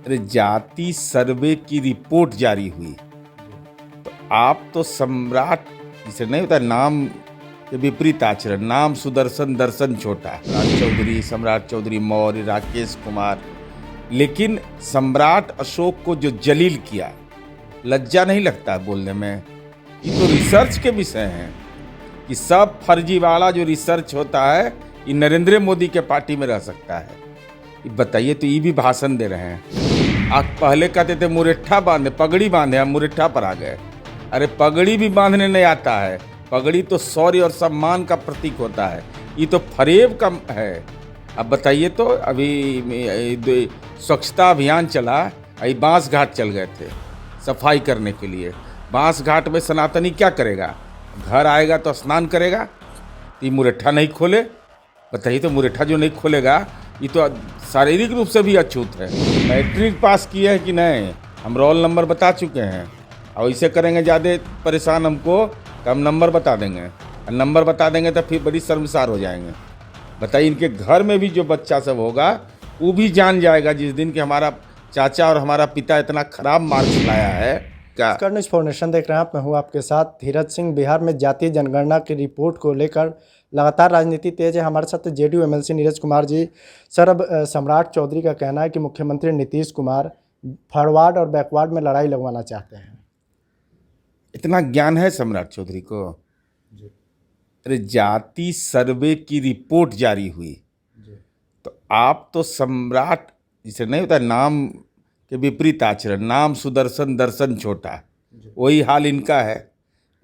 अरे जाति सर्वे की रिपोर्ट जारी हुई तो आप तो सम्राट, इसे नहीं होता नाम के विपरीत आचरण, नाम सुदर्शन दर्शन छोटा, राज चौधरी, सम्राट चौधरी मौर्य, राकेश कुमार, लेकिन सम्राट अशोक को जो जलील किया, लज्जा नहीं लगता बोलने में। ये तो रिसर्च के विषय हैं कि सब फर्जीवाड़ा जो रिसर्च होता है ये नरेंद्र मोदी के पार्टी में रह सकता है। बताइए, तो ये भी भाषण दे रहे हैं। आप पहले कहते थे मुरेठा बांधे, पगड़ी बांधे, हम मुरेठा पर आ गए। अरे पगड़ी भी बांधने नहीं आता है। पगड़ी तो शौर्य और सम्मान का प्रतीक होता है, ये तो फरेब का है। अब बताइए, तो अभी स्वच्छता अभियान चला, अभी बांस घाट चल गए थे सफाई करने के लिए। बांस घाट में सनातनी क्या करेगा? घर आएगा तो स्नान करेगा, तो ये मुरेठा नहीं खोले? बताइए, तो मुरेठा जो नहीं खोलेगा ये तो शारीरिक रूप से भी अछूत है। मैट्रिक पास किए हैं कि नहीं, हम रोल नंबर बता चुके हैं। और इसे करेंगे ज़्यादा परेशान हमको तो हम नंबर बता देंगे, और नंबर बता देंगे तो फिर बड़ी शर्मसार हो जाएंगे। बताइए, इनके घर में भी जो बच्चा सब होगा वो भी जान जाएगा जिस दिन कि हमारा चाचा और हमारा पिता इतना खराब मार्क्स लाया है। क्या कर्निश फाउंडेशन देख रहे हैं आप, मैं हूँ आपके साथ धीरज सिंह। बिहार में जातीय जनगणना की रिपोर्ट को लेकर लगातार राजनीति तेज है। हमारे साथ JDU MLC Neeraj Kumar ji. Sir, अब सम्राट चौधरी का कहना है कि मुख्यमंत्री नीतीश कुमार फॉरवर्ड और बैकवर्ड में लड़ाई लगवाना चाहते हैं। इतना ज्ञान है सम्राट चौधरी को? अरे जाति सर्वे की रिपोर्ट जारी हुई तो आप तो सम्राट, जिसे नहीं होता नाम के विपरीत आचरण, नाम सुदर्शन दर्शन छोटा, वही हाल इनका है।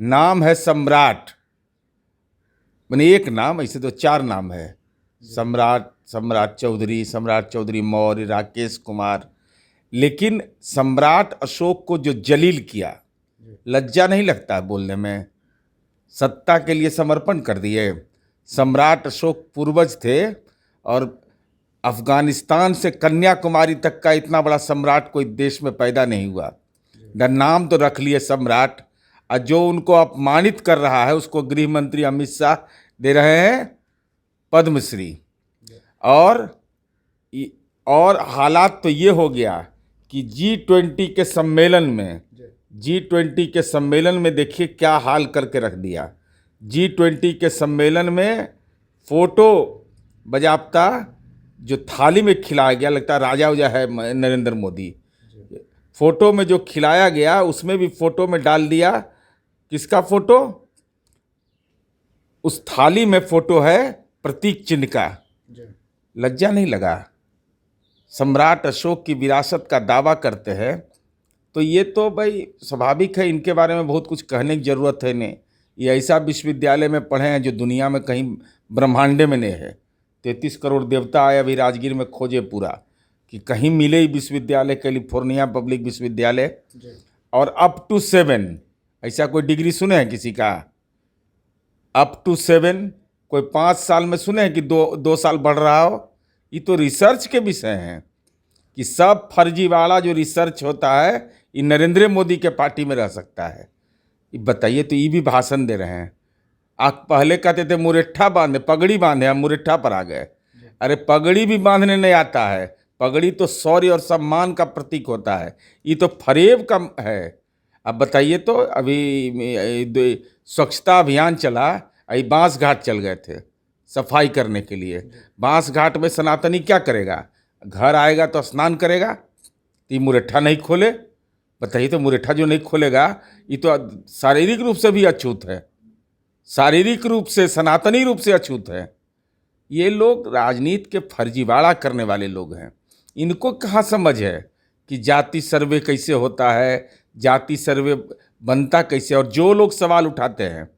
नाम है सम्राट, मैंने एक नाम, ऐसे तो चार नाम है, सम्राट, सम्राट चौधरी मौर्य, राकेश कुमार, लेकिन सम्राट अशोक को जो जलील किया, लज्जा नहीं लगता बोलने में। सत्ता के लिए समर्पण कर दिए। सम्राट अशोक पूर्वज थे और अफगानिस्तान से कन्याकुमारी तक का इतना बड़ा सम्राट कोई देश में पैदा नहीं हुआ। नाम तो रख लिए सम्राट, और जो उनको अपमानित कर रहा है उसको गृह मंत्री अमित शाह दे रहे हैं पद्मश्री। और हालात तो ये हो गया कि G20 के सम्मेलन में देखिए क्या हाल करके रख दिया। G20 के सम्मेलन में फोटो बजाबता जो थाली में खिलाया गया, लगता है राजा उजा है नरेंद्र मोदी। फोटो में जो खिलाया गया उसमें भी फोटो में डाल दिया किसका फोटो? उस थाली में फोटो है प्रतीक चिन्ह का। लज्जा नहीं लगा? सम्राट अशोक की विरासत का दावा करते हैं तो ये तो भाई स्वाभाविक है, इनके बारे में बहुत कुछ कहने की ज़रूरत है नहीं। ये ऐसा विश्वविद्यालय में पढ़े हैं जो दुनिया में कहीं ब्रह्मांडे में नहीं है। 33 करोड़ देवता आए अभी राजगीर में खोजे पूरा कि कहीं मिले ही विश्वविद्यालय, कैलिफोर्निया पब्लिक विश्वविद्यालय। और अप टू 7, ऐसा कोई डिग्री सुने हैं किसी का? अप टू 7 कोई 5 साल में सुने हैं कि दो साल बढ़ रहा हो? ये तो रिसर्च के विषय हैं कि सब फर्जीवाड़ा जो रिसर्च होता है ये नरेंद्र मोदी के पार्टी में रह सकता है। ये बताइए, तो ये भी भाषण दे रहे हैं। आप पहले कहते थे मुरेठा बांधे, पगड़ी बांधे, हम मुरेठा पर आ गए। अरे पगड़ी भी बांधने नहीं आता है। पगड़ी तो शौर्य और सम्मान का प्रतीक होता है, ये तो फरेब का है। अब बताइए, तो अभी स्वच्छता अभियान चला, अभी बांस घाट चल गए थे सफाई करने के लिए। बांस घाट में सनातनी क्या करेगा? घर आएगा तो स्नान करेगा, तो ये मुरेठा नहीं खोले? बताइए, तो मुरेठा जो नहीं खोलेगा ये तो शारीरिक रूप से भी अछूत है, शारीरिक रूप से, सनातनी रूप से अछूत है। ये लोग राजनीति के फर्जीवाड़ा करने वाले लोग हैं। इनको कहाँ समझ है कि जाति सर्वे कैसे होता है, जाति सर्वे बनता कैसे। और जो लोग सवाल उठाते हैं,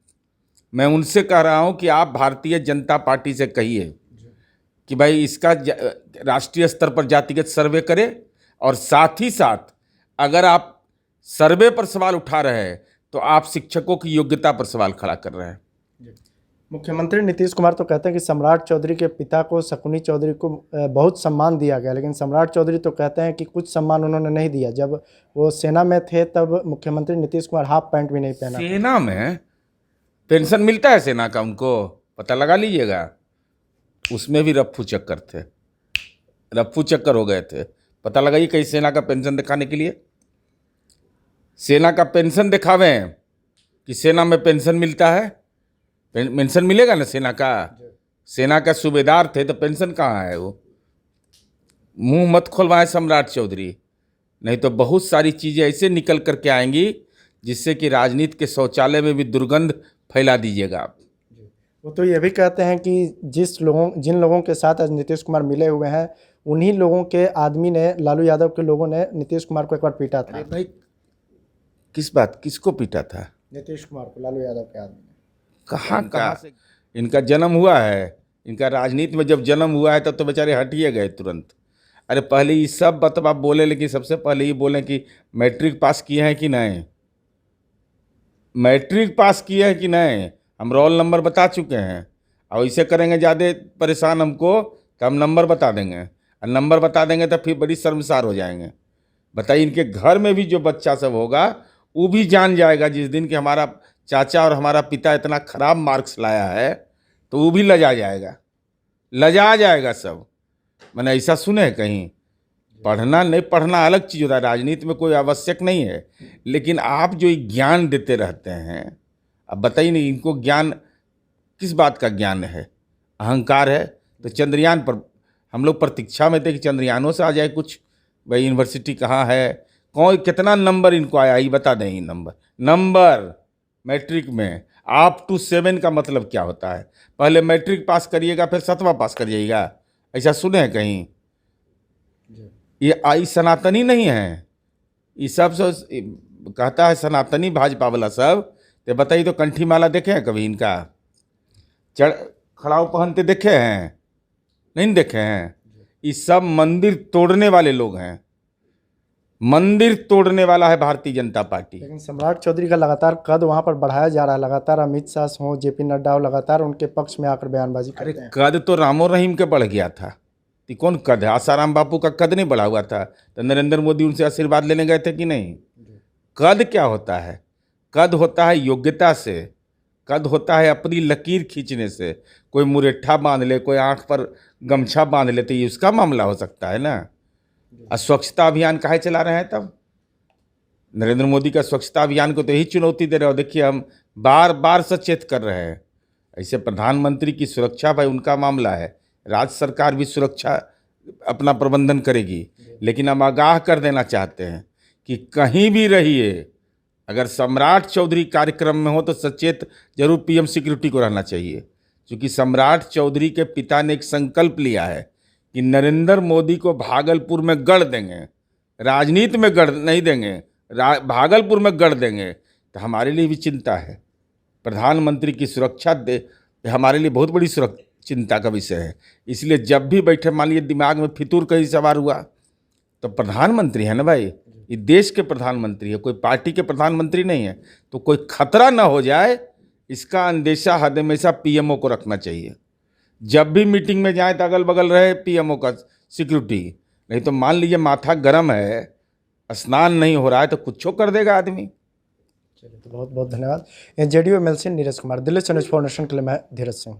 मैं उनसे कह रहा हूँ कि आप भारतीय जनता पार्टी से कहिए कि भाई इसका राष्ट्रीय स्तर पर जातिगत सर्वे करे, और साथ ही साथ अगर आप सर्वे पर सवाल उठा रहे हैं तो आप शिक्षकों की योग्यता पर सवाल खड़ा कर रहे हैं। मुख्यमंत्री नीतीश कुमार तो कहते हैं कि सम्राट चौधरी के पिता को, शकुनी चौधरी को बहुत सम्मान दिया गया, लेकिन सम्राट चौधरी तो कहते हैं कि कुछ सम्मान उन्होंने नहीं दिया। जब वो सेना में थे तब मुख्यमंत्री नीतीश कुमार हाफ पैंट भी नहीं पहना। सेना में पेंशन मिलता है सेना का, उनको पता लगा लीजिएगा। उसमें भी रफ्फू चक्कर थे, रफ्फू चक्कर हो गए थे। पता लगाइए कहीं सेना का पेंशन दिखाने के लिए, सेना का पेंशन दिखावें कि सेना में पेंशन मिलता है। पेंशन मिलेगा ना सेना का, सेना का सूबेदार थे तो पेंशन कहाँ है? वो मुंह मत खोलवाएं सम्राट चौधरी, नहीं तो बहुत सारी चीज़ें ऐसे निकल करके आएंगी जिससे कि राजनीति के शौचालय में भी दुर्गंध फैला दीजिएगा आप। वो तो ये भी कहते हैं कि जिन लोगों के साथ आज नीतीश कुमार मिले हुए हैं, उन्हीं लोगों के आदमी ने, लालू यादव के लोगों ने नीतीश कुमार को एक बार पीटा था। अरे भाई, किस बात, किसको पीटा था? नीतीश कुमार को लालू यादव के आदमी ने। कहाँ से इनका जन्म हुआ है? इनका राजनीति में जब जन्म हुआ है तब तो बेचारे हटिए गए तुरंत। अरे पहले ये सब बतवा बोले, लेकिन सबसे पहले ये बोलें कि मैट्रिक पास किए हैं कि नहीं, मैट्रिक पास किए हैं कि नहीं। हम रोल नंबर बता चुके हैं, और इसे करेंगे ज़्यादा परेशान हमको तो हम नंबर बता देंगे, और नंबर बता देंगे तो फिर बड़ी शर्मसार हो जाएंगे। बताइए, इनके घर में भी जो बच्चा सब होगा वो भी जान जाएगा जिस दिन कि हमारा चाचा और हमारा पिता इतना खराब मार्क्स लाया है, तो वो भी लजा जाएगा, लजा जाएगा सब। मैंने ऐसा सुने हैं कहीं? पढ़ना नहीं पढ़ना अलग चीज़ होता है, राजनीति में कोई आवश्यक नहीं है, लेकिन आप जो ज्ञान देते रहते हैं, अब बताइए नहीं इनको ज्ञान किस बात का ज्ञान है? अहंकार है। तो चंद्रयान पर हम लोग प्रतीक्षा में थे कि चंद्रयानों से आ जाए कुछ, भाई यूनिवर्सिटी कहाँ है, कौन कितना नंबर इनको आया ये बता दें। नंबर मैट्रिक में आप टू 7 का मतलब क्या होता है? पहले मैट्रिक पास करिएगा फिर 7वां पास कर जाइएगा, ऐसा सुने हैं कहीं? ये आई सनातनी नहीं है, ये सब कहता है सनातनी भाजपा वाला सब। तो बताइए, तो कंठी माला देखे हैं कभी इनका? खड़ाऊ पहनते देखे हैं? नहीं देखे हैं। ये सब मंदिर तोड़ने वाले लोग हैं, मंदिर तोड़ने वाला है भारतीय जनता पार्टी। लेकिन सम्राट चौधरी का लगातार कद वहां पर बढ़ाया जा रहा है, लगातार अमित शाह हो, जेपी नड्डा हो, लगातार उनके पक्ष में आकर बयानबाजी करते हैं। कद तो रामो रहीम के बढ़ गया था, ये कौन कद है? आसाराम बापू का कद नहीं बढ़ा हुआ था तो नरेंद्र मोदी उनसे आशीर्वाद लेने गए थे कि नहीं? कद क्या होता है? कद होता है योग्यता से, कद होता है अपनी लकीर खींचने से। कोई मुरेठा बांध ले, कोई आंख पर गमछा बांध ले तो ये उसका मामला हो सकता है ना। और स्वच्छता अभियान काहे चला रहे हैं तब? नरेंद्र मोदी का स्वच्छता अभियान को तो यही चुनौती दे रहे हो। देखिए, हम बार बार सचेत कर रहे हैं। ऐसे प्रधानमंत्री की सुरक्षा भाई उनका मामला है, राज्य सरकार भी सुरक्षा अपना प्रबंधन करेगी, लेकिन हम आगाह कर देना चाहते हैं कि कहीं भी रहिए, अगर सम्राट चौधरी कार्यक्रम में हो तो सचेत जरूर पीएम सिक्योरिटी को रहना चाहिए, क्योंकि सम्राट चौधरी के पिता ने एक संकल्प लिया है कि नरेंद्र मोदी को भागलपुर में गढ़ देंगे, राजनीति में गढ़ नहीं देंगे, भागलपुर में गढ़ देंगे। तो हमारे लिए भी चिंता है, प्रधानमंत्री की सुरक्षा दे हमारे लिए बहुत बड़ी चिंता का विषय है। इसलिए जब भी बैठे, मान लीजिए दिमाग में फितूर कहीं सवार हुआ, तो प्रधानमंत्री है ना भाई, ये देश के प्रधानमंत्री है, कोई पार्टी के प्रधानमंत्री नहीं है। तो कोई खतरा ना हो जाए इसका अंदेशा हमेशा पीएमओ को रखना चाहिए। जब भी मीटिंग में जाए तो अगल बगल रहे पीएमओ का सिक्योरिटी, नहीं तो मान लीजिए माथा गर्म है, स्नान नहीं हो रहा है तो कुछ कर देगा आदमी। चलिए, तो बहुत बहुत धन्यवाद। जेडीयू एमएलसी नीरज कुमार। दिल्ली से न्यूज़ फॉर नेशन के लिए मैं धीरज सिंह।